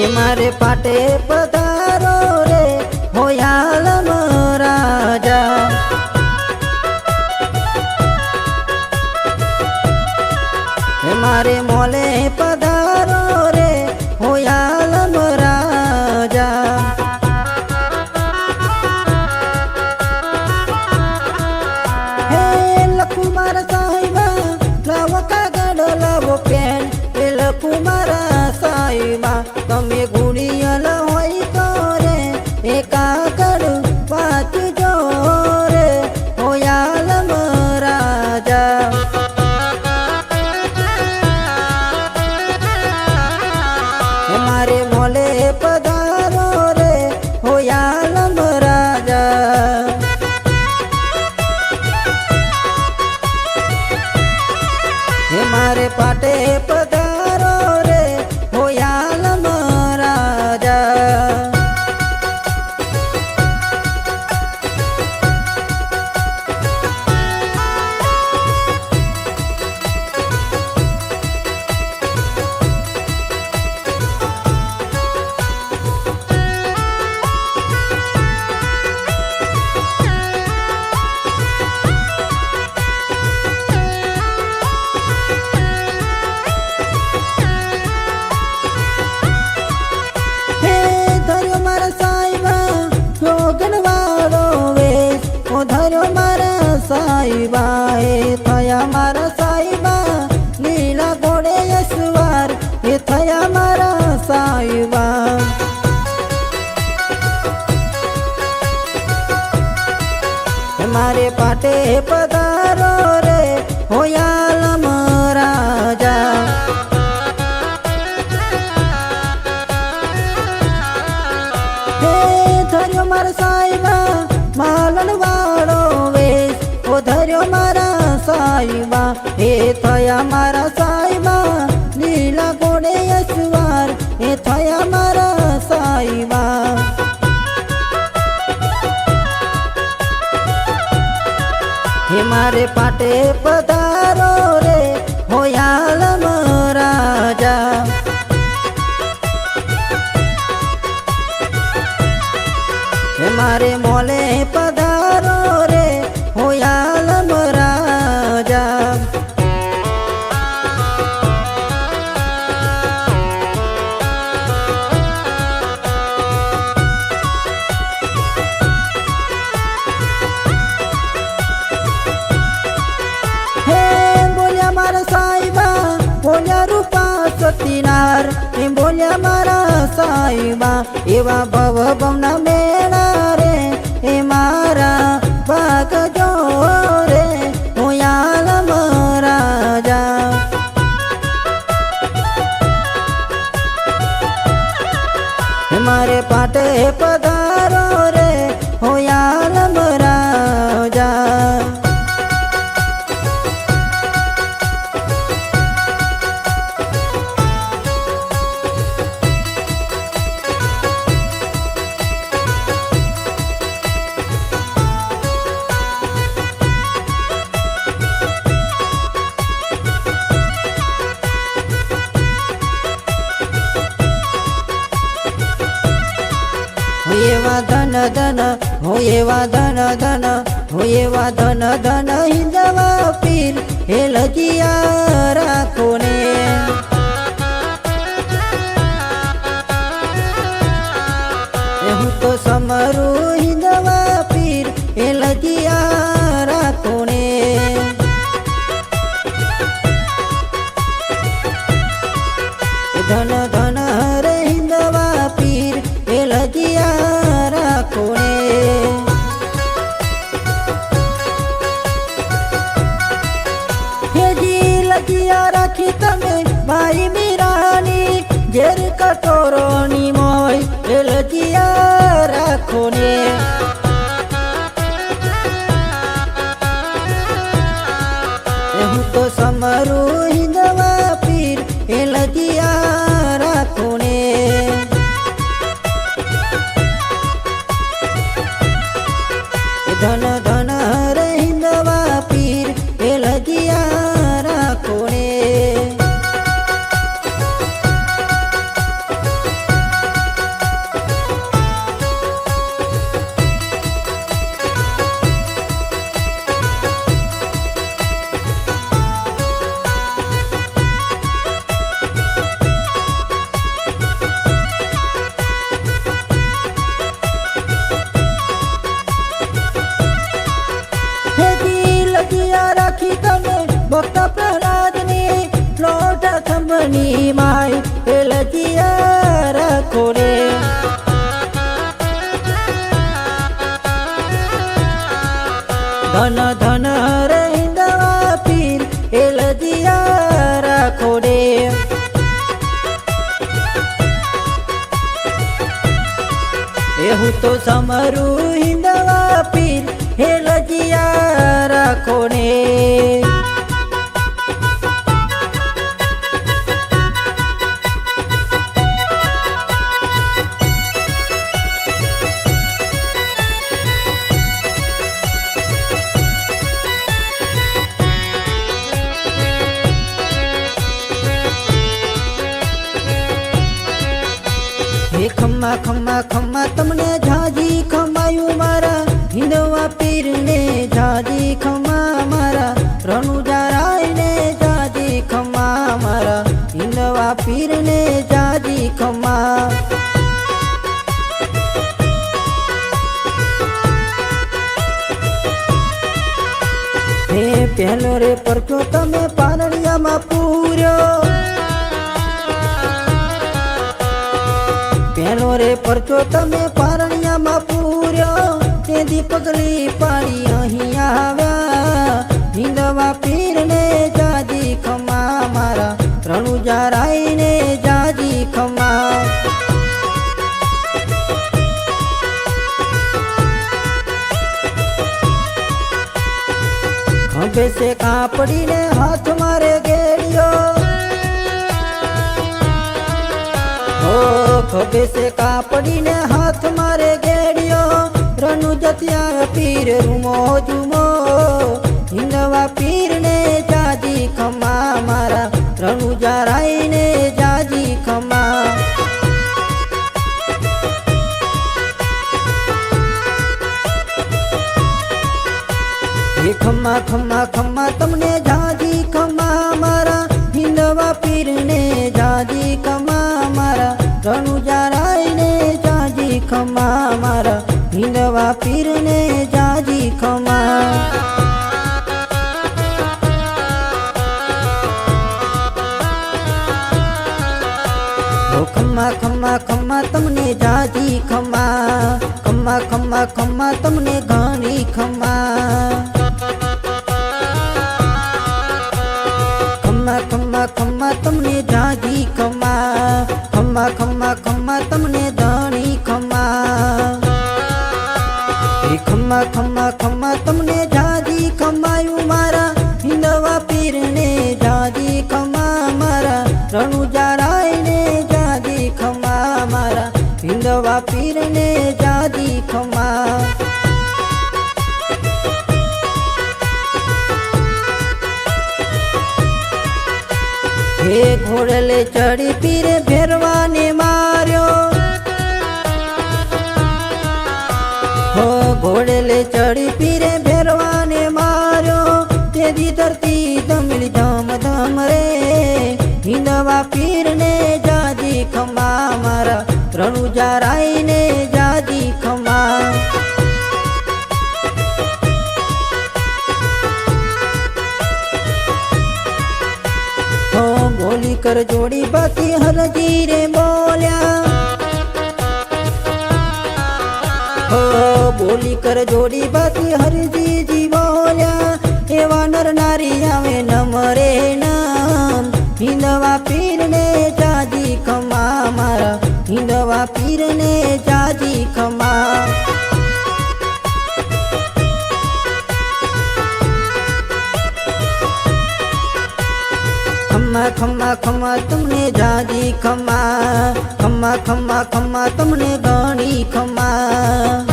हे मारे पाटे पधारो रे होयालम राजा। हे मारे मोले पधारो रे होयालम राजा। हे लकुमार साहिबा लाव कागड़ लावो पेन। हे लकुमार साहिबा तमे गुड़ियल होई तो रे ए कागड़ वांचजो रे होयालम राजा। हे मारे मोले पधारो रे होयालम राजा। हे मारे पाटे पधारो रे होयालम राजा। साहिबा हे थया मारा साहिबा लीला घोड़े यसवार। हे थया मारा साहिबा। मारे पाटे पधारो रे होयालम राजा। हे थयो मारा साहिबा मालन वाड़ो वेश। ओ धर्यो मारा साहिबा हे थया मारा साहिबा लीला घोड़े यसवार। हे थया मारा साहिबा। हे मारे पाटे पधारो रे होयालम राजा। हे मारे मोले पधारो रे होयालम राजा। हे बोलिया मारा साहिबा बोलिया रूपा सतीनार। हे बोलिया मारा साहिबा एवा भव भवना मेणा रे। हे मारा भाग जो रे होयालम राजा। हे मारे पाटे पधारो रे होयालम राजा। होएवा धन धन होएवा धन धन होएवा धन धन हिंदवा पीर हे लजिया राखो ने। हूँ तो समरू हिंदवा पीर हे लजिया राखो ने। धन धन रे हिंदवा पीर हे लजिया राखो ने। हे जी लजिया राखी तमे भाई मीरानी घेर कटोरोनी मोय हे लजिया राखो ने। हूँ तो समरू हिंदवा पीर हे लजिया राखो ने। धन धन रे हिंदवा पीर हे लजिया राखो ने। મારી માય એ લજિયા રાખો રે ધન ધન રે હિંદવા પીર એ લજિયા રાખો રે એવું તો સમરું હિંદવા પીર હે લજિયા રાખો ને ખમ્મા ખમ્મા ખમ્મા તમને ઝાજી ખમાયું મારા હિંદવા પીર ને ઝાજી ખમા મારા રણુજા રાય ને ઝાજી ખમા મારા હિંદવા પીર ને ઝાજી ખમા હે પહેલો રે પરચો તમે પારણિયામાં પૂર્યો પહેલો રે પરચો તમે પારણિયામાં પૂર્યો તેથી પગલી પાડી અહીં આવ્યા હિંદવા પીર ને જાજી ખમા મારા રણુજા રાય ને જાજી ખમા ખંભે સે કાપડીને હાથ મારે ગેડિયો ખભે સે કાપડીને હાથ મારે ગેડિયો રનુ જતિયા પીર રૂમો જુમો હિંદવા પીર ને જાજી ખમા મારા રણુજા રાય ને જાજી ખમા ખમા ખમા ખમા તમને જાજી ખમા મારા હિંદવા પીર ને જાજી ખમા મારા રણુજા રાય ને જાજી ખમા મારા હિંદવા પીર ને જાજી ખમા ખમ્મા ખમ્મા ખમ્મા તમને જાજી ખમા ખમ્મા ખમ્મા ખમ્મા તમને ઘણી ખમા ખમ્મા ખમ્મા ખમ્મા તમને જાજી ખમા ખમ્મા ખમ્મા ખમ્મા તમને ધણી ખમા ખમ્મા ખમ્મા ખમ્મા તમને જાજી ખમાયું મારા હિંદવા પીર ને જાજી ખમા મારા રણુજા રાય ને જાજી ખમા મારા હિંદવા પીર ને જાજી ખમા હે ઘોડલે ચડી પીરે ભેરવાને માર્યો હો ઘોડલે ચડી પીરે ભેરવાને માર્યો તેજી ધરતી ધમલી ધમ ધમ રે હિંદવા પીર ને જાજી ખમા મારા રણુજા રાય ને જાજી ખમા બોલી કર જોડી બાકી હરજી રે બોલ્યા હો બોલી કર જોડી બાકી હરજી જી બોલ્યા એવા નર નારી આવે નમરે નામ હિંદવા પીર ને જાજી ખમા મારા હિંદવા પીર ને જાજી ખમા ખમ્મા ખમ્મા ખમ્મા તમને જાજી ખમા ખમ્મા ખમ્મા ખમ્મા તમને ઘણી ખમા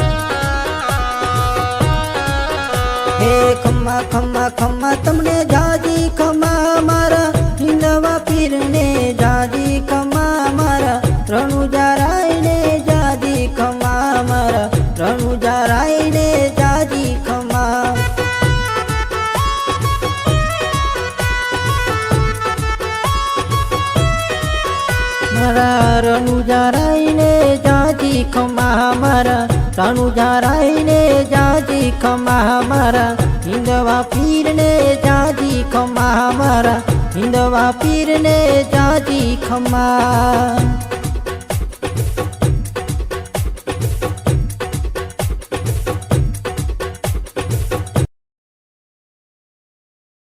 હે ખમ્મા ખમ્મા ખમ્મા તમને જાજી ખમા મારા હિંદવા પીર ને જાજી ખમા મારા રણુજા રાય ને જાજી ખમા મારા રણુજા રાય ને જાજી ખમા મારા રણુજા રાય ને જાજી ખમા મારા રણુજા રાય ને જાજી ખમા મારા હિંદવા પીર ને જાજી ખમા મારા હિંદવા પીરને જાજી ખમા।